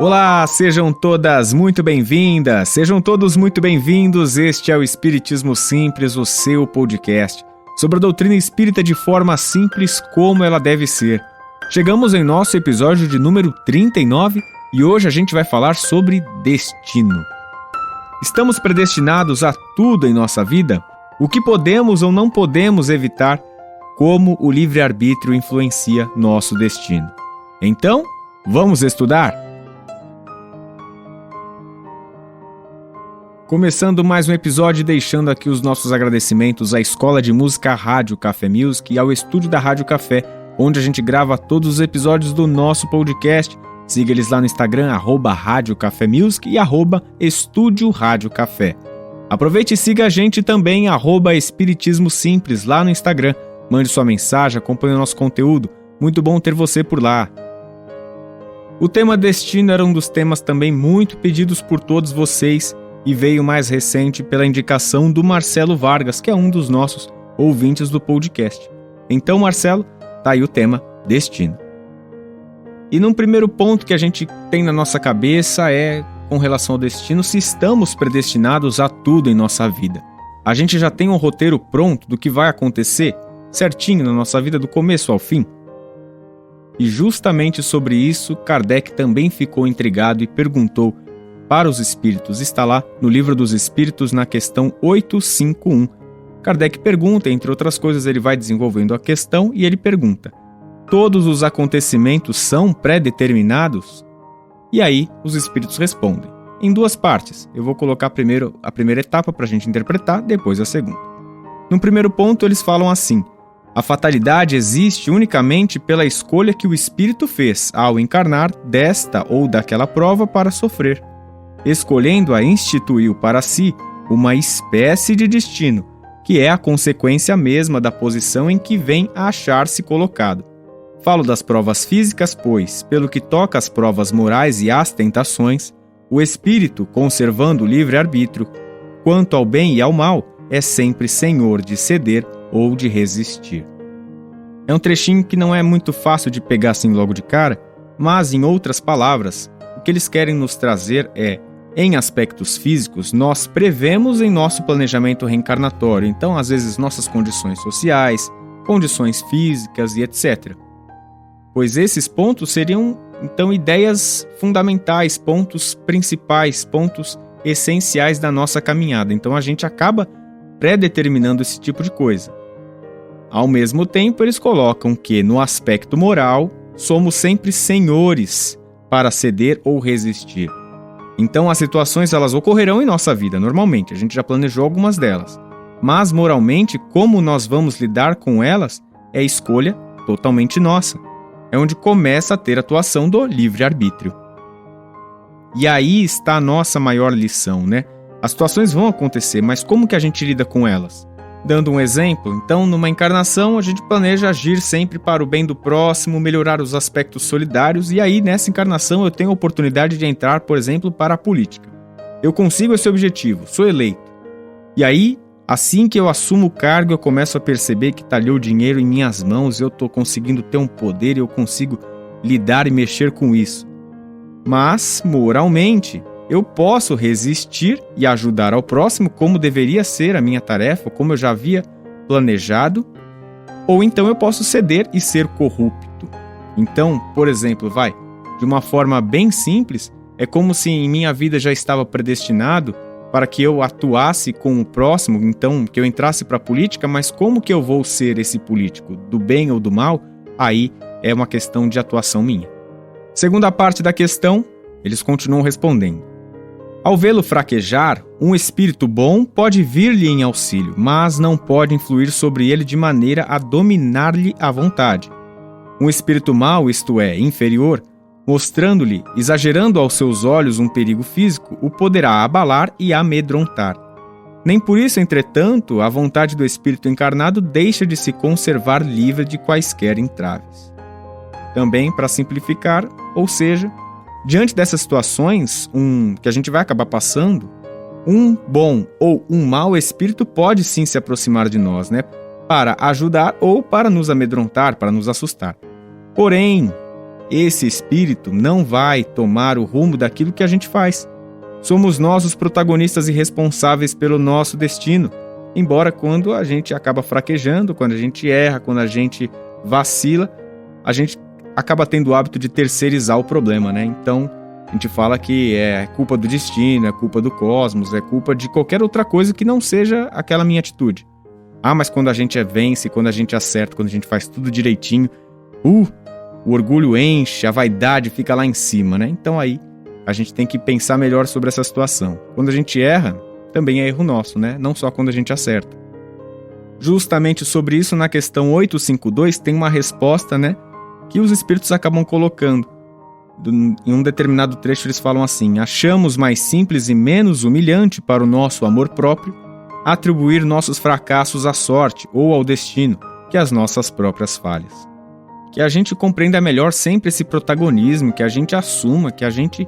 Olá, sejam todas muito bem-vindas, sejam todos muito bem-vindos. Este é o Espiritismo Simples, o seu podcast sobre a doutrina espírita de forma simples como ela deve ser. Chegamos em nosso episódio de número 39 e hoje a gente vai falar sobre destino. Estamos predestinados a tudo em nossa vida? O que podemos ou não podemos evitar? Como o livre-arbítrio influencia nosso destino? Então, vamos estudar? Começando mais um episódio, deixando aqui os nossos agradecimentos à Escola de Música Rádio Café Music e ao estúdio da Rádio Café, onde a gente grava todos os episódios do nosso podcast. Siga eles lá no Instagram, @Rádio Café Music e @Estúdio Rádio Café. Aproveite e siga a gente também, @Espiritismo Simples, lá no Instagram. Mande sua mensagem, acompanhe o nosso conteúdo. Muito bom ter você por lá. O tema destino era um dos temas também muito pedidos por todos vocês e veio mais recente pela indicação do Marcelo Vargas, que é um dos nossos ouvintes do podcast. Então, Marcelo, tá aí o tema destino. E num primeiro ponto que a gente tem na nossa cabeça é com relação ao destino, se estamos predestinados a tudo em nossa vida. A gente já tem um roteiro pronto do que vai acontecer certinho na nossa vida do começo ao fim? E justamente sobre isso, Kardec também ficou intrigado e perguntou para os espíritos. Está lá no Livro dos Espíritos, na questão 851. Kardec pergunta, entre outras coisas, ele vai desenvolvendo a questão e ele pergunta: todos os acontecimentos são pré-determinados? E aí, os espíritos respondem, em duas partes. Eu vou colocar primeiro a primeira etapa para a gente interpretar, depois a segunda. No primeiro ponto, eles falam assim: a fatalidade existe unicamente pela escolha que o espírito fez ao encarnar desta ou daquela prova para sofrer. Escolhendo-a, instituiu para si uma espécie de destino, que é a consequência mesma da posição em que vem a achar-se colocado. Falo das provas físicas, pois, pelo que toca às provas morais e às tentações, o espírito, conservando o livre-arbítrio, quanto ao bem e ao mal, é sempre senhor de ceder ou de resistir. É um trechinho que não é muito fácil de pegar assim logo de cara, mas, em outras palavras, o que eles querem nos trazer é: em aspectos físicos, nós prevemos em nosso planejamento reencarnatório, então, às vezes, nossas condições sociais, condições físicas e etc. Pois esses pontos seriam, então, ideias fundamentais, pontos principais, pontos essenciais da nossa caminhada. Então, a gente acaba pré-determinando esse tipo de coisa. Ao mesmo tempo, eles colocam que, no aspecto moral, somos sempre senhores para ceder ou resistir. Então, as situações elas ocorrerão em nossa vida, normalmente, a gente já planejou algumas delas. Mas, moralmente, como nós vamos lidar com elas é escolha totalmente nossa. É onde começa a ter atuação do livre-arbítrio. E aí está a nossa maior lição, né? As situações vão acontecer, mas como que a gente lida com elas? Dando um exemplo, então, numa encarnação, a gente planeja agir sempre para o bem do próximo, melhorar os aspectos solidários, e aí, nessa encarnação, eu tenho a oportunidade de entrar, por exemplo, para a política. Eu consigo esse objetivo, sou eleito. E aí, assim que eu assumo o cargo, eu começo a perceber que está ali o dinheiro em minhas mãos, eu estou conseguindo ter um poder e eu consigo lidar e mexer com isso. Mas, moralmente, eu posso resistir e ajudar ao próximo como deveria ser a minha tarefa, como eu já havia planejado, ou então eu posso ceder e ser corrupto. Então, por exemplo, de uma forma bem simples, é como se em minha vida já estava predestinado para que eu atuasse com o próximo, então que eu entrasse para a política, mas como que eu vou ser esse político? Do bem ou do mal? Aí é uma questão de atuação minha. Segunda parte da questão, eles continuam respondendo. Ao vê-lo fraquejar, um espírito bom pode vir-lhe em auxílio, mas não pode influir sobre ele de maneira a dominar-lhe a vontade. Um espírito mau, isto é, inferior, mostrando-lhe, exagerando aos seus olhos um perigo físico, o poderá abalar e amedrontar. Nem por isso, entretanto, a vontade do espírito encarnado deixa de se conservar livre de quaisquer entraves. Também, para simplificar, ou seja, diante dessas situações que a gente vai acabar passando, um bom ou um mau espírito pode sim se aproximar de nós, para ajudar ou para nos amedrontar, para nos assustar. Porém, esse espírito não vai tomar o rumo daquilo que a gente faz. Somos nós os protagonistas e responsáveis pelo nosso destino, embora quando a gente acaba fraquejando, quando a gente erra, quando a gente vacila, a gente acaba tendo o hábito de terceirizar o problema, né? Então, a gente fala que é culpa do destino, é culpa do cosmos, é culpa de qualquer outra coisa que não seja aquela minha atitude. Ah, mas quando a gente vence, quando a gente acerta, quando a gente faz tudo direitinho, o orgulho enche, a vaidade fica lá em cima, né? Então aí a gente tem que pensar melhor sobre essa situação. Quando a gente erra, também é erro nosso, né? Não só quando a gente acerta. Justamente sobre isso, na questão 852, tem uma resposta, né? Que os espíritos acabam colocando. Em um determinado trecho eles falam assim: achamos mais simples e menos humilhante para o nosso amor próprio atribuir nossos fracassos à sorte ou ao destino que às nossas próprias falhas. Que a gente compreenda melhor sempre esse protagonismo, que a gente assuma, que a gente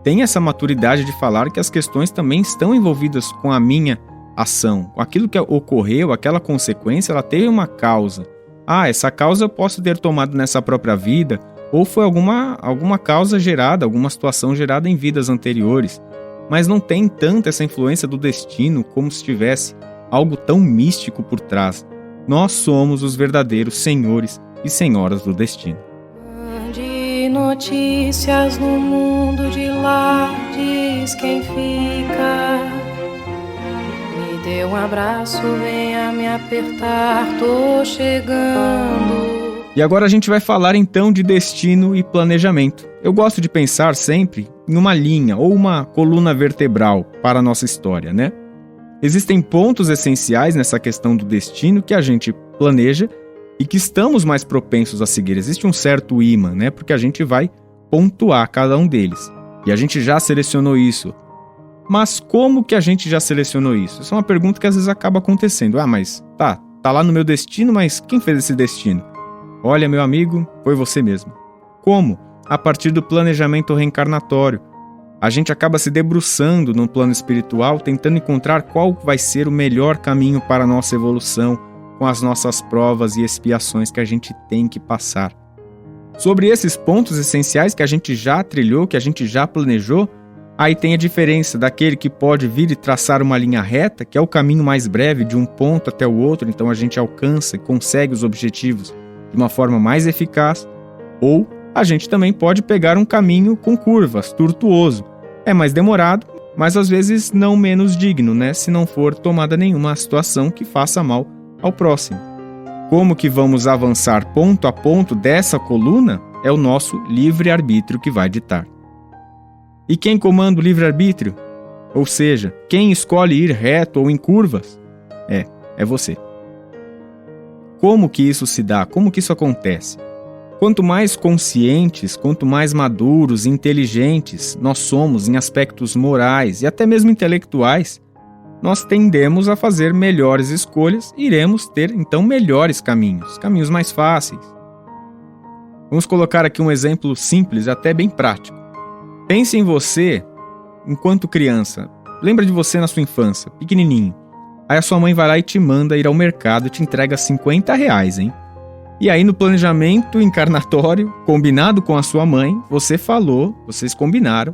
tenha essa maturidade de falar que as questões também estão envolvidas com a minha ação, com aquilo que ocorreu, aquela consequência, ela teve uma causa. Ah, essa causa eu posso ter tomado nessa própria vida, ou foi alguma causa gerada, alguma situação gerada em vidas anteriores. Mas não tem tanta essa influência do destino como se tivesse algo tão místico por trás. Nós somos os verdadeiros senhores e senhoras do destino. Mande notícias no mundo de lá, diz quem fica. Me dê um abraço, venha me apertar, tô chegando. E agora a gente vai falar então de destino e planejamento. Eu gosto de pensar sempre em uma linha ou uma coluna vertebral para a nossa história, né? Existem pontos essenciais nessa questão do destino que a gente planeja e que estamos mais propensos a seguir. Existe um certo imã, né? Porque a gente vai pontuar cada um deles. E a gente já selecionou isso. Mas como que a gente já selecionou isso? Essa é uma pergunta que às vezes acaba acontecendo. Ah, mas tá lá no meu destino, mas quem fez esse destino? Olha, meu amigo, foi você mesmo. Como? A partir do planejamento reencarnatório. A gente acaba se debruçando no plano espiritual, tentando encontrar qual vai ser o melhor caminho para a nossa evolução, com as nossas provas e expiações que a gente tem que passar. Sobre esses pontos essenciais que a gente já trilhou, que a gente já planejou, aí tem a diferença daquele que pode vir e traçar uma linha reta, que é o caminho mais breve de um ponto até o outro, então a gente alcança e consegue os objetivos de uma forma mais eficaz, ou a gente também pode pegar um caminho com curvas, tortuoso. É mais demorado, mas às vezes não menos digno, né? Se não for tomada nenhuma situação que faça mal ao próximo. Como que vamos avançar ponto a ponto dessa coluna é o nosso livre-arbítrio que vai ditar. E quem comanda o livre-arbítrio? Ou seja, quem escolhe ir reto ou em curvas? É você. Como que isso se dá? Como que isso acontece? Quanto mais conscientes, quanto mais maduros e inteligentes nós somos em aspectos morais e até mesmo intelectuais, nós tendemos a fazer melhores escolhas e iremos ter, então, melhores caminhos mais fáceis. Vamos colocar aqui um exemplo simples, até bem prático. Pense em você enquanto criança. Lembra de você na sua infância, pequenininho. Aí a sua mãe vai lá e te manda ir ao mercado e te entrega R$50, hein? E aí no planejamento encarnatório, combinado com a sua mãe, vocês combinaram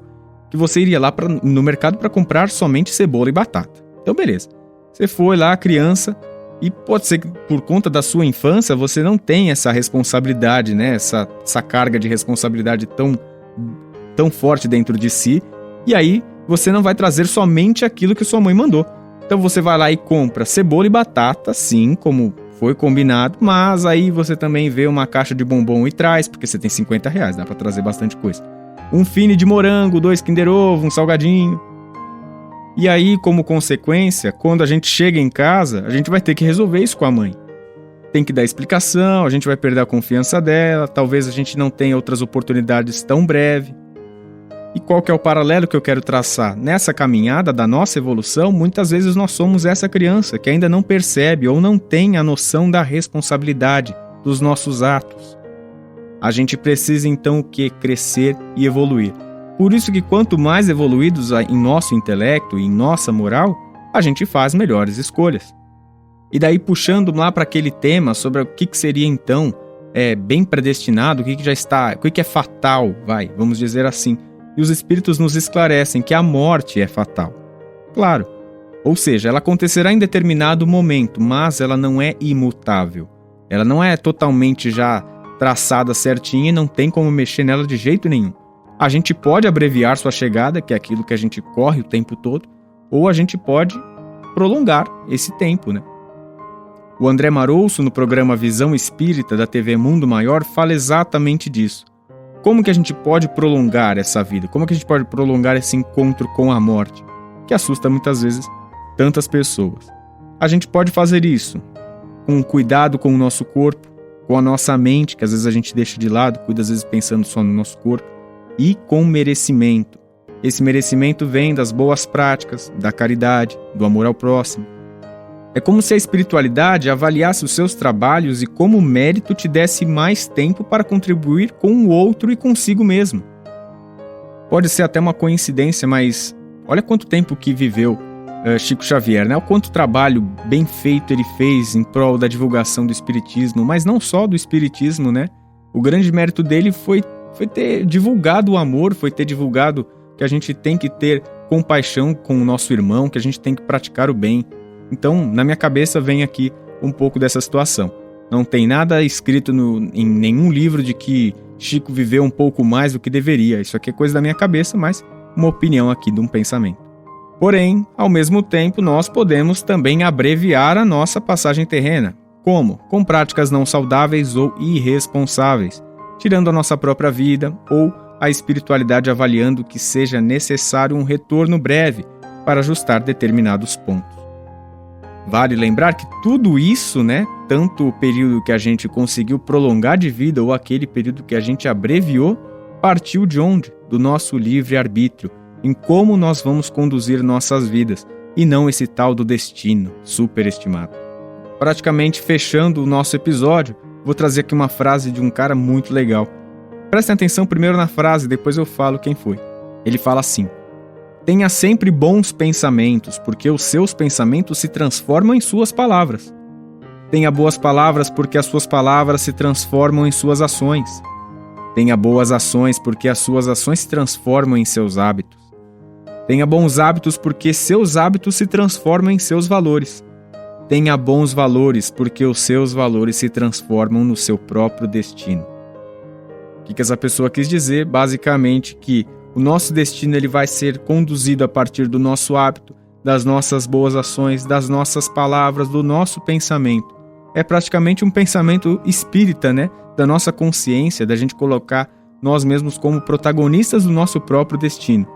que você iria lá no mercado para comprar somente cebola e batata. Então beleza, você foi lá, criança, e pode ser que por conta da sua infância você não tenha essa responsabilidade, né? Essa carga de responsabilidade tão forte dentro de si, e aí você não vai trazer somente aquilo que sua mãe mandou. Então você vai lá e compra cebola e batata, sim, como foi combinado, mas aí você também vê uma caixa de bombom e traz, porque você tem R$50, dá pra trazer bastante coisa. Um fine de morango, 2 Kinder Ovo, um salgadinho. E aí, como consequência, quando a gente chega em casa, a gente vai ter que resolver isso com a mãe. Tem que dar explicação, a gente vai perder a confiança dela, talvez a gente não tenha outras oportunidades tão breve. E qual que é o paralelo que eu quero traçar? Nessa caminhada da nossa evolução, muitas vezes nós somos essa criança que ainda não percebe ou não tem a noção da responsabilidade dos nossos atos. A gente precisa então o quê? Crescer e evoluir. Por isso que quanto mais evoluídos em nosso intelecto e em nossa moral, a gente faz melhores escolhas. E daí puxando lá para aquele tema sobre o que seria então é bem predestinado, o que já está, o que é fatal, vamos dizer assim. E os espíritos nos esclarecem que a morte é fatal. Claro, ou seja, ela acontecerá em determinado momento, mas ela não é imutável. Ela não é totalmente já traçada certinha e não tem como mexer nela de jeito nenhum. A gente pode abreviar sua chegada, que é aquilo que a gente corre o tempo todo, ou a gente pode prolongar esse tempo, né? O André Marouço, no programa Visão Espírita da TV Mundo Maior, fala exatamente disso. Como que a gente pode prolongar essa vida? Como que a gente pode prolongar esse encontro com a morte? Que assusta muitas vezes tantas pessoas. A gente pode fazer isso com cuidado com o nosso corpo, com a nossa mente, que às vezes a gente deixa de lado, cuida às vezes pensando só no nosso corpo, e com merecimento. Esse merecimento vem das boas práticas, da caridade, do amor ao próximo. É como se a espiritualidade avaliasse os seus trabalhos e como mérito te desse mais tempo para contribuir com o outro e consigo mesmo. Pode ser até uma coincidência, mas olha quanto tempo que viveu Chico Xavier, né? O quanto trabalho bem feito ele fez em prol da divulgação do espiritismo, mas não só do espiritismo, né? O grande mérito dele foi ter divulgado o amor, foi ter divulgado que a gente tem que ter compaixão com o nosso irmão, que a gente tem que praticar o bem. Então, na minha cabeça vem aqui um pouco dessa situação. Não tem nada escrito em nenhum livro de que Chico viveu um pouco mais do que deveria. Isso aqui é coisa da minha cabeça, mas uma opinião aqui de um pensamento. Porém, ao mesmo tempo, nós podemos também abreviar a nossa passagem terrena. Como? Com práticas não saudáveis ou irresponsáveis, tirando a nossa própria vida ou a espiritualidade avaliando que seja necessário um retorno breve para ajustar determinados pontos. Vale lembrar que tudo isso, né, tanto o período que a gente conseguiu prolongar de vida ou aquele período que a gente abreviou, partiu de onde? Do nosso livre-arbítrio, em como nós vamos conduzir nossas vidas, e não esse tal do destino, superestimado. Praticamente fechando o nosso episódio, vou trazer aqui uma frase de um cara muito legal. Prestem atenção primeiro na frase, depois eu falo quem foi. Ele fala assim: tenha sempre bons pensamentos, porque os seus pensamentos se transformam em suas palavras. Tenha boas palavras, porque as suas palavras se transformam em suas ações. Tenha boas ações, porque as suas ações se transformam em seus hábitos. Tenha bons hábitos, porque seus hábitos se transformam em seus valores. Tenha bons valores, porque os seus valores se transformam no seu próprio destino. O que essa pessoa quis dizer? Basicamente que o nosso destino ele vai ser conduzido a partir do nosso hábito, das nossas boas ações, das nossas palavras, do nosso pensamento. É praticamente um pensamento espírita, né? Da nossa consciência, da gente colocar nós mesmos como protagonistas do nosso próprio destino.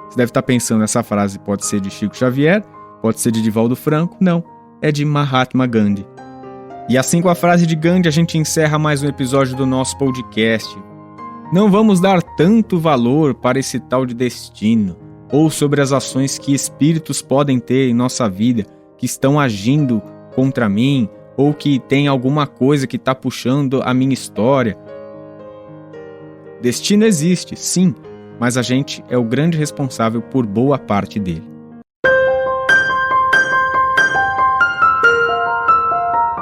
Você deve estar pensando, essa frase pode ser de Chico Xavier, pode ser de Divaldo Franco, não, é de Mahatma Gandhi. E assim com a frase de Gandhi a gente encerra mais um episódio do nosso podcast. Não vamos dar tanto valor para esse tal de destino, ou sobre as ações que espíritos podem ter em nossa vida, que estão agindo contra mim, ou que tem alguma coisa que está puxando a minha história. Destino existe, sim, mas a gente é o grande responsável por boa parte dele.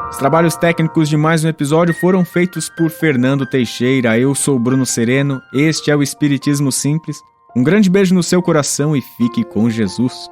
Os trabalhos técnicos de mais um episódio foram feitos por Fernando Teixeira. Eu sou Bruno Sereno, este é o Espiritismo Simples. Um grande beijo no seu coração e fique com Jesus.